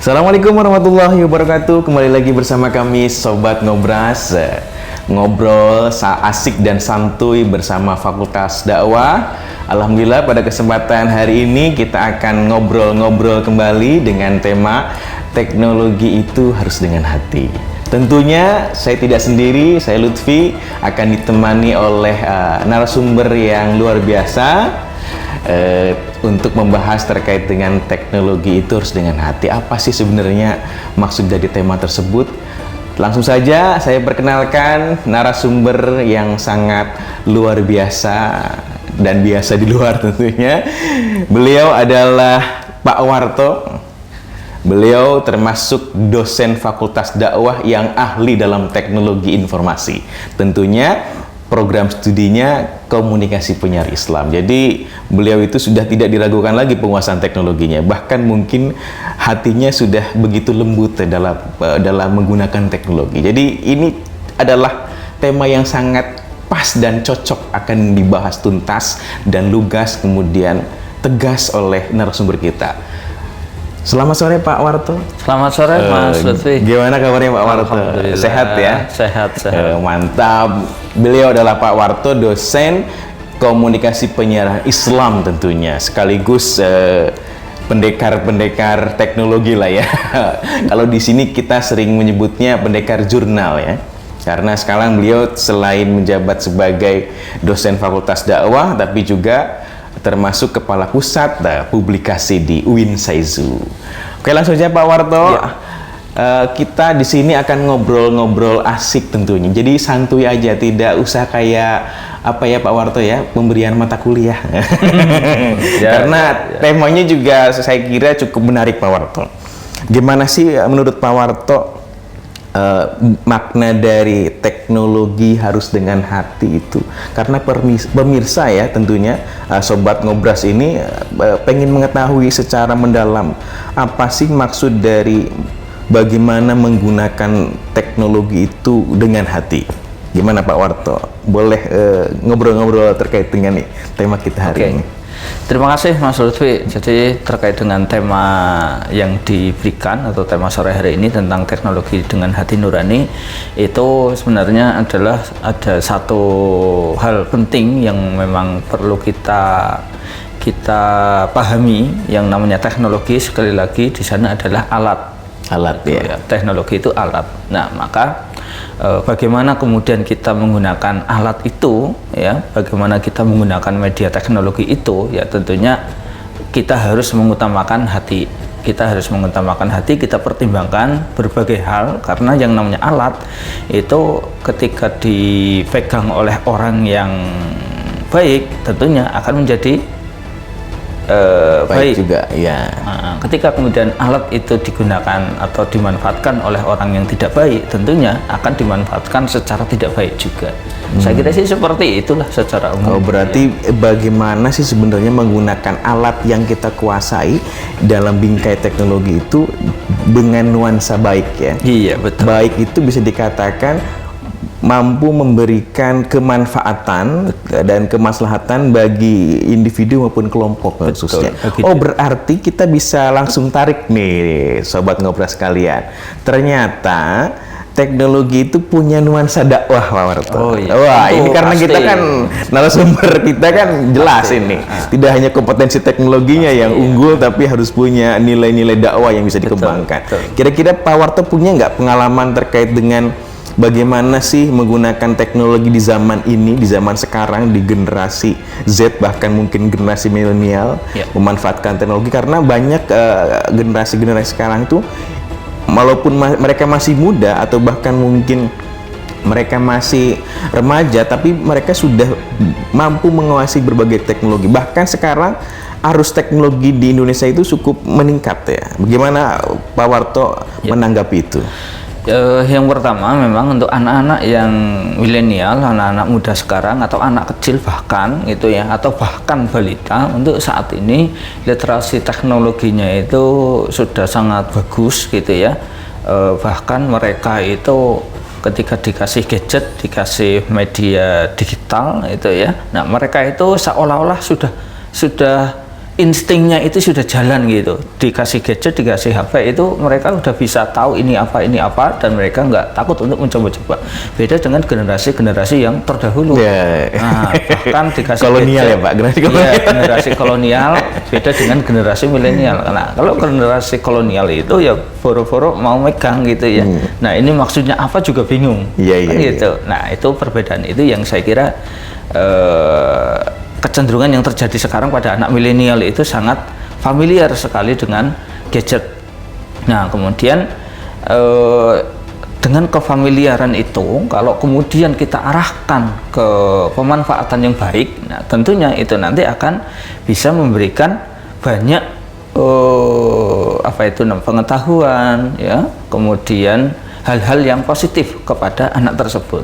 Assalamualaikum warahmatullahi wabarakatuh. Kembali lagi bersama kami Sobat Ngobras, ngobrol asik dan santuy bersama Fakultas Dakwah. Alhamdulillah pada kesempatan hari ini kita akan ngobrol-ngobrol kembali dengan tema teknologi itu harus dengan hati. Tentunya saya tidak sendiri, saya Lutfi akan ditemani oleh narasumber yang luar biasa untuk membahas terkait dengan teknologi itu harus dengan hati. Apa sih sebenarnya maksud dari tema tersebut? Langsung saja saya perkenalkan narasumber yang sangat luar biasa dan biasa di luar tentunya. Beliau adalah Pak Warto. Beliau termasuk dosen Fakultas Dakwah yang ahli dalam teknologi informasi. Tentunya program studinya komunikasi penyiar Islam. Jadi beliau itu sudah tidak diragukan lagi penguasaan teknologinya. Bahkan mungkin hatinya sudah begitu lembut dalam menggunakan teknologi. Jadi ini adalah tema yang sangat pas dan cocok akan dibahas tuntas dan lugas kemudian tegas oleh narasumber kita. Selamat sore Pak Warto. Selamat sore Mas Lutfi. Gimana kabarnya Pak Warto? Sehat ya? Sehat. Mantap. Beliau adalah Pak Warto, dosen komunikasi penyiaran Islam tentunya, sekaligus pendekar teknologi lah ya. Kalau di sini kita sering menyebutnya pendekar jurnal ya. Karena sekarang beliau selain menjabat sebagai dosen Fakultas Dakwah, tapi juga termasuk kepala pusat publikasi di UIN Saizu. Oke, langsung saja Pak Warto. Ya. Kita di sini akan ngobrol-ngobrol asik tentunya. Jadi santuy aja, tidak usah kayak apa ya Pak Warto ya, pemberian mata kuliah. Karena temanya juga saya kira cukup menarik Pak Warto. Gimana sih menurut Pak Warto makna dari teknologi harus dengan hati itu? Karena pemirsa ya tentunya Sobat Ngobras ini pengen mengetahui secara mendalam apa sih maksud dari bagaimana menggunakan teknologi itu dengan hati. Gimana Pak Warto? Boleh ngobrol-ngobrol terkait dengan tema kita hari ini? Terima kasih Mas Lutfi. Jadi terkait dengan tema yang diberikan atau tema sore hari ini tentang teknologi dengan hati nurani, itu sebenarnya adalah ada satu hal penting yang memang perlu kita pahami. Yang namanya teknologi, sekali lagi di sana adalah alat ya. Teknologi itu alat. Nah, maka bagaimana kemudian kita menggunakan alat itu ya, bagaimana kita menggunakan media teknologi itu ya, tentunya kita harus mengutamakan hati. Kita harus mengutamakan hati, kita pertimbangkan berbagai hal, karena yang namanya alat itu ketika dipegang oleh orang yang baik tentunya akan menjadi baik juga ya. Ketika kemudian alat itu digunakan atau dimanfaatkan oleh orang yang tidak baik, tentunya akan dimanfaatkan secara tidak baik juga. Saya kira sih seperti itulah secara umum. Berarti bagaimana sih sebenarnya menggunakan alat yang kita kuasai dalam bingkai teknologi itu dengan nuansa baik ya? Iya, betul. Baik itu bisa dikatakan mampu memberikan kemanfaatan dan kemaslahatan bagi individu maupun kelompok khususnya. Oh, berarti kita bisa langsung tarik nih Sobat Ngobras sekalian. Ternyata teknologi itu punya nuansa dakwah Pak Warto. Oh, iya. Wah, ini karena pasti. Kita kan narasumber kita kan jelas pasti. Ini. Tidak hanya kompetensi teknologinya yang unggul, tapi harus punya nilai-nilai dakwah yang bisa dikembangkan. Kira-kira Pak Warto punya nggak pengalaman terkait dengan bagaimana sih menggunakan teknologi di zaman ini, di zaman sekarang, di generasi Z, bahkan mungkin generasi milenial memanfaatkan teknologi? Karena banyak generasi-generasi sekarang tuh, walaupun mereka masih muda atau bahkan mungkin mereka masih remaja, tapi mereka sudah mampu menguasai berbagai teknologi. Bahkan sekarang arus teknologi di Indonesia itu cukup meningkat ya. Bagaimana Pak Warto menanggapi itu? Yang pertama memang untuk anak-anak yang milenial, anak-anak muda sekarang atau anak kecil bahkan gitu ya, atau bahkan balita, untuk saat ini literasi teknologinya itu sudah sangat bagus gitu ya. Bahkan mereka itu ketika dikasih gadget, dikasih media digital itu ya, nah mereka itu seolah-olah sudah instingnya itu sudah jalan gitu. Dikasih gadget, dikasih HP itu mereka udah bisa tahu ini apa, dan mereka nggak takut untuk mencoba-coba. Beda dengan generasi-generasi yang terdahulu. Nah, bahkan dikasih kolonial gadget, ya Pak, generasi kolonial. Generasi kolonial beda dengan generasi milenial. Nah, kalau generasi kolonial itu ya boro-boro mau megang gitu ya. Nah, ini maksudnya apa juga bingung. Kan gitu. Nah, itu perbedaan itu yang saya kira kecenderungan yang terjadi sekarang pada anak milenial itu sangat familiar sekali dengan gadget. Nah, kemudian dengan kefamiliaran itu, kalau kemudian kita arahkan ke pemanfaatan yang baik, nah tentunya itu nanti akan bisa memberikan banyak pengetahuan, ya, kemudian hal-hal yang positif kepada anak tersebut.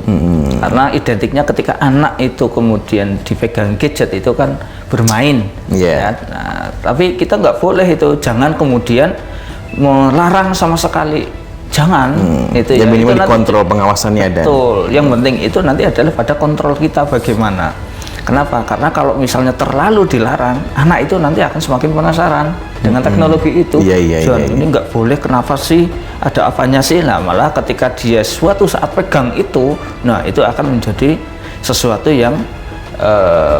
Karena identiknya ketika anak itu kemudian dipegang gadget itu kan bermain. Ya. Nah, tapi kita nggak boleh itu, jangan kemudian melarang sama sekali. Jangan. Itu ya, ya, minimal itu kontrol pengawasannya ada. Betul. Yang penting itu nanti adalah pada kontrol kita bagaimana. Kenapa? Karena kalau misalnya terlalu dilarang, anak itu nanti akan semakin penasaran dengan teknologi itu. Ini nggak boleh, kenapa sih? Ada apanya sih? Nah, malah ketika dia suatu saat pegang itu, nah itu akan menjadi sesuatu yang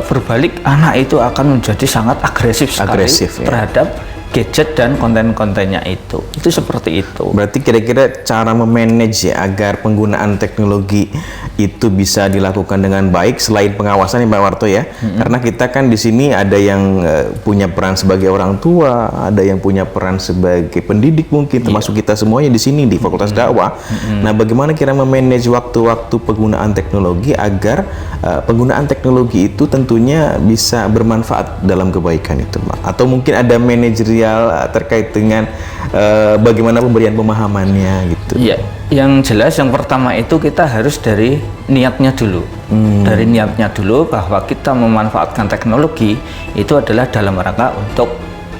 berbalik, anak itu akan menjadi sangat agresif sekali terhadap gadget dan konten-kontennya itu seperti itu. Berarti kira-kira cara memanage ya agar penggunaan teknologi itu bisa dilakukan dengan baik selain pengawasan ya Pak Warto ya. Karena kita kan di sini ada yang punya peran sebagai orang tua, ada yang punya peran sebagai pendidik mungkin, termasuk kita semuanya di sini di Fakultas Dakwah. Nah, bagaimana kira memanage waktu-waktu penggunaan teknologi agar penggunaan teknologi itu tentunya bisa bermanfaat dalam kebaikan itu, Pak? Atau mungkin ada manajerial terkait dengan bagaimana pemberian pemahamannya gitu. Iya, yang jelas yang pertama itu kita harus dari niatnya dulu. Dari niatnya dulu bahwa kita memanfaatkan teknologi itu adalah dalam rangka untuk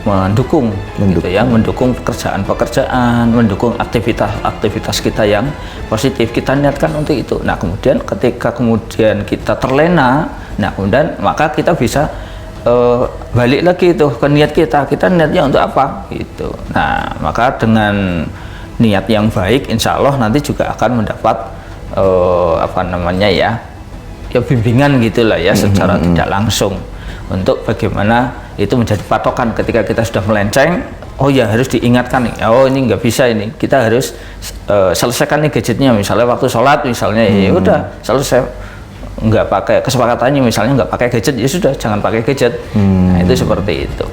mendukung. Gitu ya, mendukung pekerjaan-pekerjaan, mendukung aktivitas-aktivitas kita yang positif. Kita niatkan untuk itu. Nah, kemudian ketika kemudian kita terlena, nah kemudian maka kita bisa balik lagi itu ke niat kita niatnya untuk apa gitu. Nah, maka dengan niat yang baik, insya Allah nanti juga akan mendapat bimbingan gitulah ya, secara tidak langsung untuk bagaimana itu menjadi patokan ketika kita sudah melenceng. Oh ya, harus diingatkan nih, oh ini nggak bisa, ini kita harus selesaikan nih gadgetnya, misalnya waktu sholat misalnya, ya udah selesai, nggak pakai, kesepakatannya misalnya nggak pakai gadget, ya sudah jangan pakai gadget. Nah, itu seperti itu.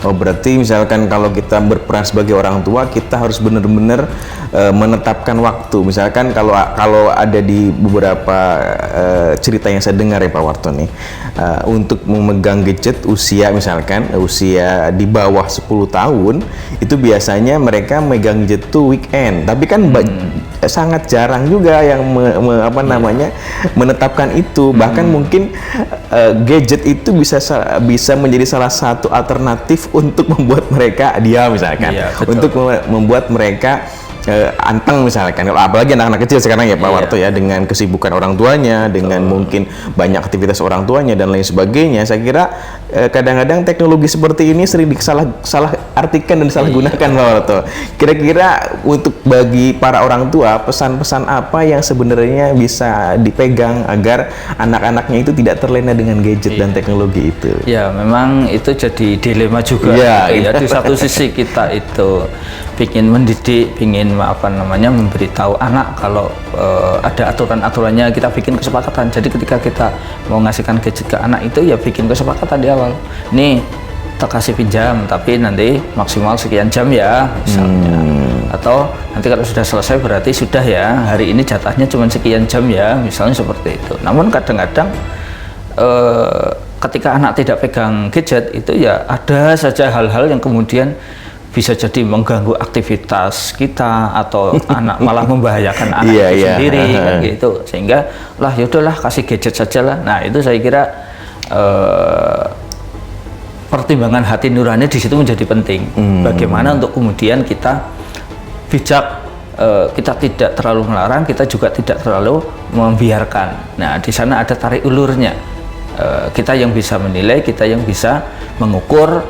Oh, berarti misalkan kalau kita berperan sebagai orang tua, kita harus benar-benar menetapkan waktu. Misalkan kalau ada di beberapa cerita yang saya dengar ya Pak Warto nih, untuk memegang gadget usia misalkan usia di bawah 10 tahun, itu biasanya mereka megang gadget tuh weekend. Tapi kan sangat jarang juga yang menetapkan itu. Bahkan mungkin gadget itu bisa menjadi salah satu alternatif untuk membuat mereka diam misalkan, untuk membuat mereka anteng misalkan. Apalagi anak-anak kecil sekarang ya Pak Warto ya, dengan kesibukan orang tuanya, dengan mungkin banyak aktivitas orang tuanya dan lain sebagainya. Saya kira kadang-kadang teknologi seperti ini sering salah artikan dan disalahgunakan Pak Warto. Kira-kira untuk bagi para orang tua, pesan-pesan apa yang sebenarnya bisa dipegang agar anak-anaknya itu tidak terlena dengan gadget dan teknologi itu? Ya, memang itu jadi dilema juga. Ya, di satu sisi kita itu ingin mendidik, ingin memberitahu anak kalau ada aturan-aturannya, kita bikin kesepakatan. Jadi ketika kita mau ngasihkan gadget ke anak itu ya bikin kesepakatan di awal. Nih, kita kasih pinjam tapi nanti maksimal sekian jam ya misalnya. Atau nanti kalau sudah selesai berarti sudah ya, hari ini jatahnya cuma sekian jam ya, misalnya seperti itu. Namun kadang-kadang ketika anak tidak pegang gadget itu ya ada saja hal-hal yang kemudian bisa jadi mengganggu aktivitas kita, atau anak malah membahayakan anak itu sendiri kan gitu. Sehingga yaudahlah kasih gadget saja lah. Nah, itu saya kira pertimbangan hati nurani di situ menjadi penting. Bagaimana untuk kemudian kita bijak, kita tidak terlalu melarang, kita juga tidak terlalu membiarkan. Nah, di sana ada tarik ulurnya. kita yang bisa menilai, kita yang bisa mengukur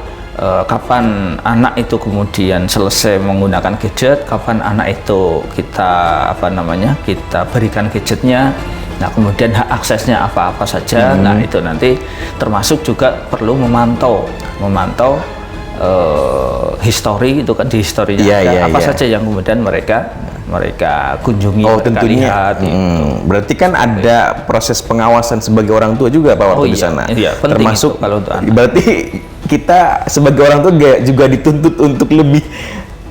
kapan anak itu kemudian selesai menggunakan gadget, kapan anak itu kita kita berikan gadgetnya. Nah, kemudian hak aksesnya apa-apa saja. Nah, itu nanti termasuk juga perlu memantau histori itu kan, di historinya apa saja yang kemudian mereka kunjungi, mereka lihat. Berarti kan ada proses pengawasan sebagai orang tua juga Pak waktu di sana. Iya, termasuk kalau untuk anak. Berarti kita sebagai orang tua juga dituntut untuk lebih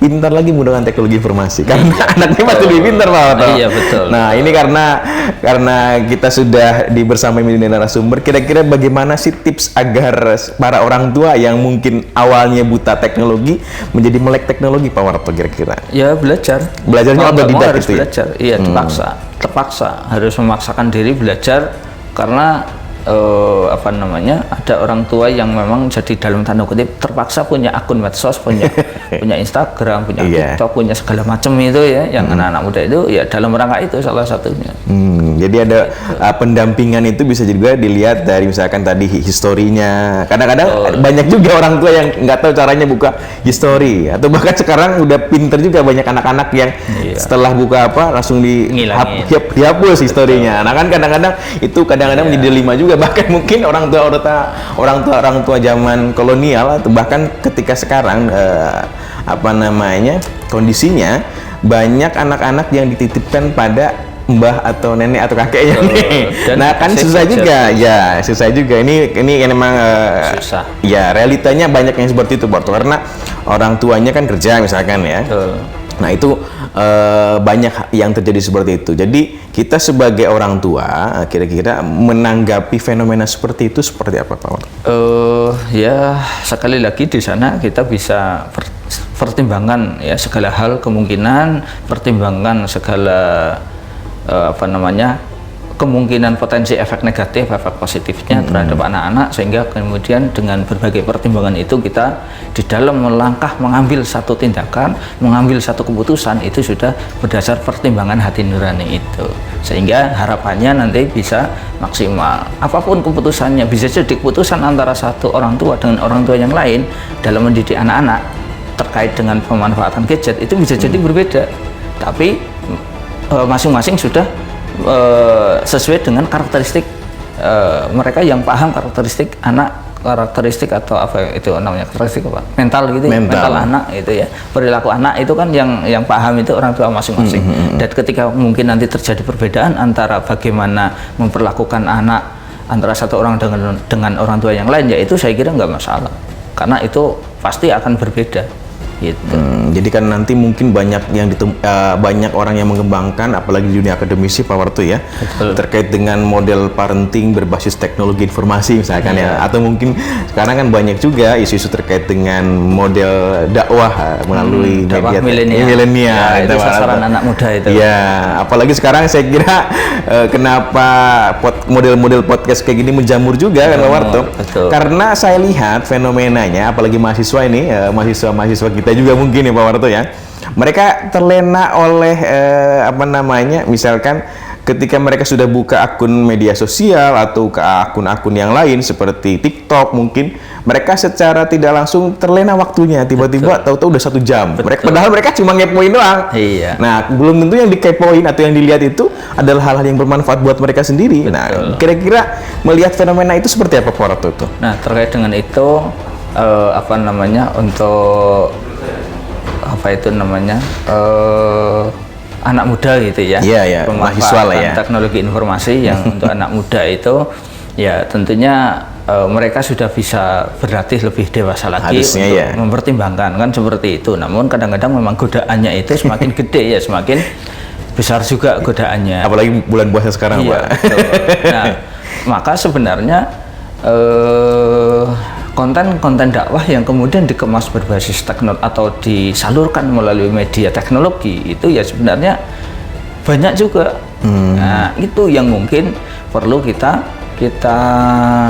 pintar lagi menggunakan teknologi informasi karena anaknya masih lebih pintar Pak Wato. Iya, betul. Nah, ini karena kita sudah bersama media narasumber, kira-kira bagaimana sih tips agar para orang tua yang mungkin awalnya buta teknologi menjadi melek teknologi Pak Wato kira-kira? Ya, belajar. Belajarnya otodidak harus gitu ya? Belajar. Iya, terpaksa harus memaksakan diri belajar karena ada orang tua yang memang jadi dalam tanda kutip terpaksa punya akun medsos, punya Instagram, punya TikTok, punya segala macam itu ya, yang anak-anak muda itu ya dalam rangka itu salah satunya. Jadi ada pendampingan itu bisa juga dilihat dari misalkan tadi historinya. Kadang-kadang banyak juga orang tua yang nggak tahu caranya buka history, atau bahkan sekarang udah pinter juga banyak anak-anak yang setelah buka langsung dihapus historinya. Nah kan kadang-kadang itu menjadi dilema juga, bahkan mungkin orang tua zaman kolonial atau bahkan ketika sekarang kondisinya banyak anak-anak yang dititipkan pada mbah atau nenek atau kakeknya nih. Nah kan susah juga. Ini memang susah. Ya realitanya banyak yang seperti itu Pak, karena orang tuanya kan kerja misalkan ya. Nah itu banyak yang terjadi seperti itu. Jadi kita sebagai orang tua kira-kira menanggapi fenomena seperti itu seperti apa Pak? Ya sekali lagi di sana kita bisa pertimbangkan ya segala hal, kemungkinan, pertimbangkan segala kemungkinan potensi efek negatif, efek positifnya terhadap anak-anak, sehingga kemudian dengan berbagai pertimbangan itu kita di dalam melangkah mengambil satu tindakan, mengambil satu keputusan itu sudah berdasar pertimbangan hati nurani itu, sehingga harapannya nanti bisa maksimal. Apapun keputusannya, bisa jadi keputusan antara satu orang tua dengan orang tua yang lain dalam mendidik anak-anak terkait dengan pemanfaatan gadget itu bisa jadi berbeda, tapi masing-masing sudah sesuai dengan karakteristik mereka yang paham karakteristik anak, karakteristik atau karakteristik mental gitu ya, mental anak itu ya, perilaku anak itu kan yang paham itu orang tua masing-masing. Dan ketika mungkin nanti terjadi perbedaan antara bagaimana memperlakukan anak antara satu orang dengan orang tua yang lain, ya itu saya kira nggak masalah, karena itu pasti akan berbeda. Gitu. Jadi kan nanti mungkin banyak orang yang mengembangkan, apalagi di dunia akademisi Pak Warto ya. Betul. Terkait dengan model parenting berbasis teknologi informasi misalkan ya, atau mungkin sekarang kan banyak juga isu-isu terkait dengan model dakwah melalui media milenial. Ya, itu sasaran anak muda itu. Ya, apalagi sekarang saya kira kenapa model-model podcast kayak gini menjamur juga kan Pak Warto? Karena saya lihat fenomenanya, apalagi mahasiswa ini, mahasiswa kita juga mungkin ya Pak Warto ya, mereka terlena oleh misalkan ketika mereka sudah buka akun media sosial atau ke akun-akun yang lain seperti TikTok, mungkin mereka secara tidak langsung terlena waktunya, tiba-tiba tahu-tahu udah 1 jam. Padahal mereka cuma ngepoin doang. Iya. Nah, belum tentu yang dikepoin atau yang dilihat itu adalah hal-hal yang bermanfaat buat mereka sendiri. Betul. Nah, kira-kira melihat fenomena itu seperti apa Pak Warto itu? Nah, terkait dengan itu untuk anak muda gitu ya, mahasiswa lah ya, teknologi informasi yang untuk anak muda itu ya tentunya mereka sudah bisa berlatih lebih dewasa lagi untuk mempertimbangkan kan seperti itu. Namun kadang-kadang memang godaannya itu semakin gede ya, semakin besar juga godaannya, apalagi bulan puasa sekarang Pak. Nah, maka sebenarnya konten-konten dakwah yang kemudian dikemas berbasis teknologi atau disalurkan melalui media teknologi itu ya sebenarnya banyak juga. Nah, itu yang mungkin perlu kita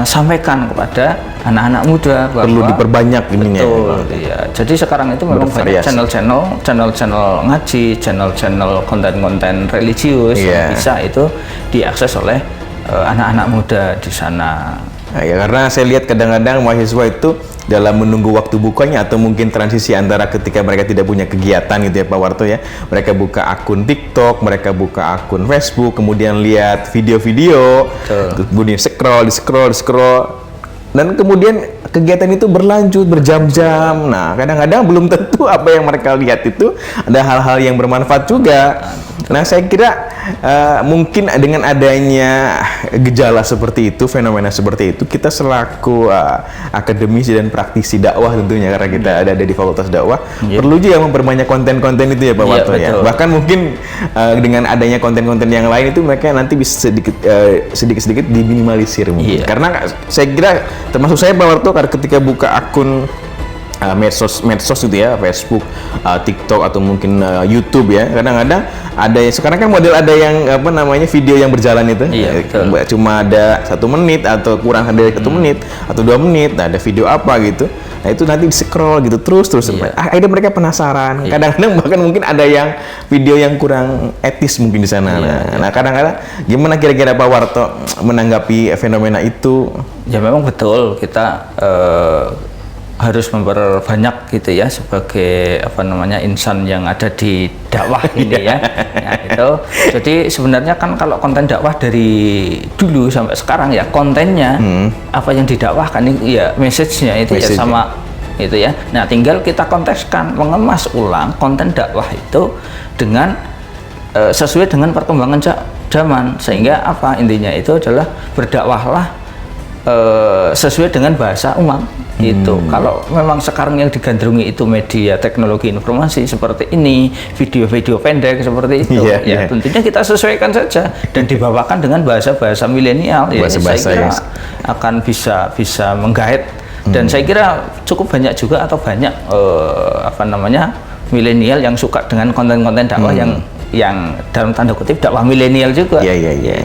sampaikan kepada anak-anak muda bahwa perlu diperbanyak ininya. Betul, ya. Jadi sekarang itu memang banyak channel-channel ngaji, channel-channel konten-konten religius yang bisa itu diakses oleh anak-anak muda di sana. Nah, ya karena saya lihat kadang-kadang mahasiswa itu dalam menunggu waktu bukanya atau mungkin transisi antara ketika mereka tidak punya kegiatan gitu ya Pak Warto ya, mereka buka akun TikTok, mereka buka akun Facebook, kemudian lihat video-video, kemudian scroll, dan kemudian kegiatan itu berlanjut berjam-jam. Nah, kadang-kadang belum tentu apa yang mereka lihat itu ada hal-hal yang bermanfaat juga. Nah, saya kira mungkin dengan adanya gejala seperti itu, fenomena seperti itu, kita selaku akademisi dan praktisi dakwah tentunya karena kita ada di Fakultas Dakwah, perlu juga memperbanyak konten-konten itu ya Pak Warto ya. Bahkan mungkin dengan adanya konten-konten yang lain itu mereka nanti bisa sedikit-sedikit diminimalisir mungkin. Karena saya kira termasuk saya Pak Warto ketika buka akun medsos gitu ya, Facebook, TikTok atau mungkin YouTube ya, kadang-kadang ada sekarang kan model ada yang apa namanya video yang berjalan itu, cuma ada 1 menit atau kurang dari 1 menit atau 2 menit, nah, ada video apa gitu, nah itu nanti di scroll gitu terus akhirnya mereka penasaran, kadang-kadang bahkan mungkin ada yang video yang kurang etis mungkin di sana. Nah kadang-kadang gimana kira-kira Pak Warto menanggapi fenomena itu? Ya memang betul, kita harus memperbanyak gitu ya sebagai apa namanya insan yang ada di dakwah ini ya. Nah, itu. Jadi sebenarnya kan kalau konten dakwah dari dulu sampai sekarang ya kontennya apa yang didakwahkan ya message-nya itu ya sama itu ya. Nah, tinggal kita kontekskan, mengemas ulang konten dakwah itu dengan sesuai dengan perkembangan zaman, sehingga apa intinya itu adalah berdakwahlah sesuai dengan bahasa umum itu. Kalau memang sekarang yang digandrungi itu media teknologi informasi seperti ini, video-video pendek seperti itu, tentunya kita sesuaikan saja dan dibawakan dengan bahasa-bahasa milenial, ya saya kira akan bisa menggait. Dan saya kira cukup banyak juga atau banyak apa namanya milenial yang suka dengan konten-konten dakwah yang dalam tanda kutip dakwah milenial juga. Gitu.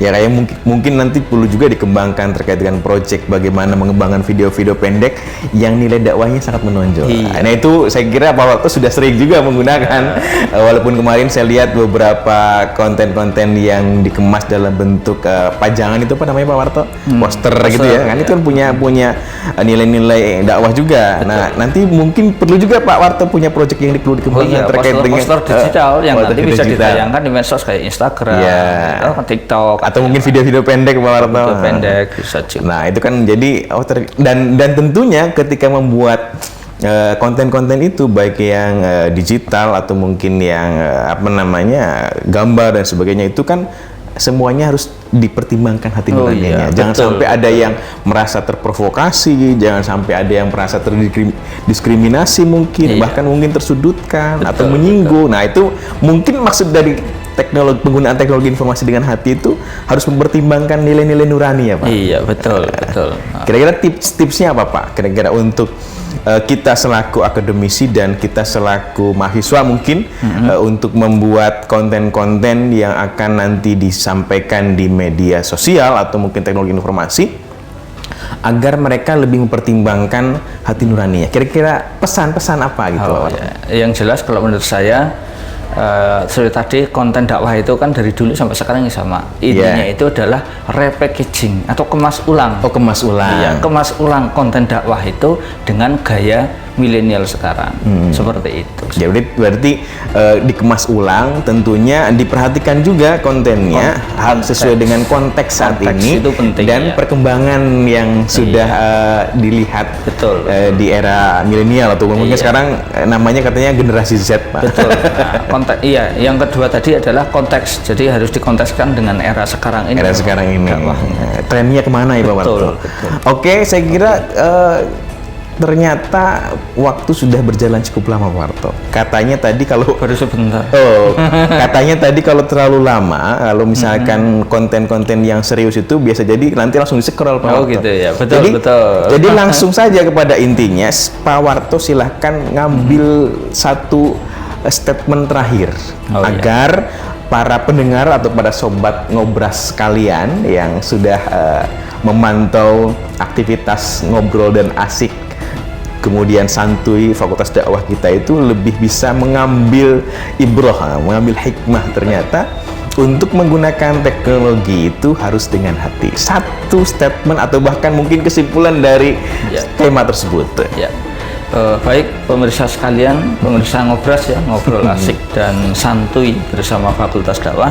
Ya kayak mungkin nanti perlu juga dikembangkan terkait dengan proyek bagaimana mengembangkan video-video pendek yang nilai dakwahnya sangat menonjol. Nah itu saya kira Pak Warto sudah sering juga menggunakan. Walaupun kemarin saya lihat beberapa konten-konten yang dikemas dalam bentuk pajangan itu apa namanya Pak Warto? Poster gitu ya. Kan itu kan punya nilai-nilai dakwah juga. Betul. Nah nanti mungkin perlu juga Pak Warto punya proyek yang perlu dikembangkan terkait dengan poster digital yang nanti bisa ditayangkan di medsos kayak Instagram, TikTok, atau mungkin video-video pendek Pak Warto. Video pendek bisa juga. Nah itu kan jadi dan tentunya ketika membuat konten-konten itu baik yang digital atau mungkin yang apa namanya gambar dan sebagainya itu kan semuanya harus dipertimbangkan hati nuraninya. Jangan sampai ada yang merasa terprovokasi, jangan sampai ada yang merasa terdiskriminasi mungkin, bahkan mungkin tersudutkan atau menyinggung. Nah, itu mungkin maksud dari penggunaan teknologi informasi dengan hati itu harus mempertimbangkan nilai-nilai nurani ya Pak. Iya, betul. Kira-kira tips-tipsnya apa Pak? Kira-kira untuk kita selaku akademisi dan kita selaku mahasiswa mungkin untuk membuat konten-konten yang akan nanti disampaikan di media sosial atau mungkin teknologi informasi agar mereka lebih mempertimbangkan hati nuraninya. Kira-kira pesan-pesan apa gitu? Yang jelas kalau menurut saya seperti tadi konten dakwah itu kan dari dulu sampai sekarang sama. Intinya itu adalah repackaging atau kemas ulang. Kemas ulang. Iya, kemas ulang konten dakwah itu dengan gaya milenial sekarang. Seperti itu. Ya berarti dikemas ulang, tentunya diperhatikan juga kontennya sesuai dengan konteks saat ini itu penting, dan perkembangan yang sudah dilihat di era milenial atau mungkin sekarang namanya katanya generasi Z Pak. Betul. Nah, yang kedua tadi adalah konteks. Jadi harus dikontekskan dengan era sekarang ini. Trennya kemana ya Pak Warto? Oke, saya kira ternyata waktu sudah berjalan cukup lama Pak Warto. Katanya tadi kalau baru sebentar. Katanya tadi kalau terlalu lama, kalau misalkan konten-konten yang serius itu biasa jadi nanti langsung di-scroll Pak Warto. Gitu ya. Betul. Jadi langsung saja kepada intinya, Pak Warto silahkan ngambil satu statement terakhir agar para pendengar atau pada sobat ngobras sekalian yang sudah memantau aktivitas ngobrol dan asik kemudian santuy Fakultas Dakwah kita itu lebih bisa mengambil ibroh, mengambil hikmah ternyata untuk menggunakan teknologi itu harus dengan hati. Satu statement atau bahkan mungkin kesimpulan dari tema tersebut. Ya. Baik pemirsa sekalian, pemirsa Ngobras ya, ngobrol asik dan santuy bersama Fakultas Dakwah.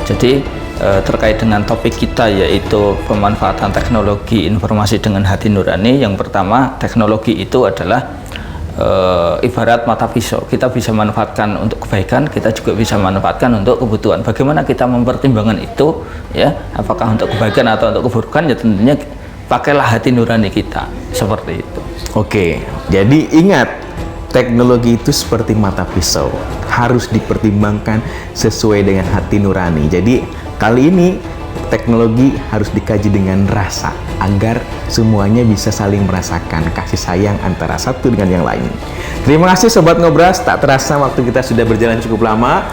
Jadi terkait dengan topik kita yaitu pemanfaatan teknologi informasi dengan hati nurani. Yang pertama, teknologi itu adalah ibarat mata pisau. Kita bisa manfaatkan untuk kebaikan, kita juga bisa manfaatkan untuk kebutuhan. Bagaimana kita mempertimbangkan itu ya, apakah untuk kebaikan atau untuk keburukan, ya tentunya pakailah hati nurani kita, seperti itu. Oke, jadi ingat, teknologi itu seperti mata pisau, harus dipertimbangkan sesuai dengan hati nurani. Jadi kali ini teknologi harus dikaji dengan rasa agar semuanya bisa saling merasakan kasih sayang antara satu dengan yang lain. Terima kasih Sobat Ngobras, tak terasa waktu kita sudah berjalan cukup lama.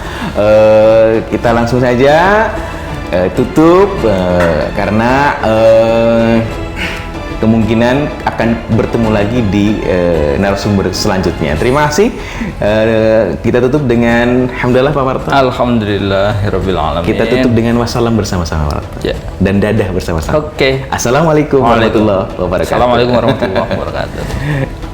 Kita langsung saja tutup karena kemungkinan akan bertemu lagi di narasumber selanjutnya. Terima kasih. Kita tutup dengan alhamdulillah Pak Parto. Alhamdulillahirabbil alamin. Kita tutup dengan wassalam bersama-sama Pak Parto. Ya. Dan dadah bersama-sama. Oke. Assalamualaikum warahmatullahi wabarakatuh. Assalamualaikum warahmatullahi wabarakatuh.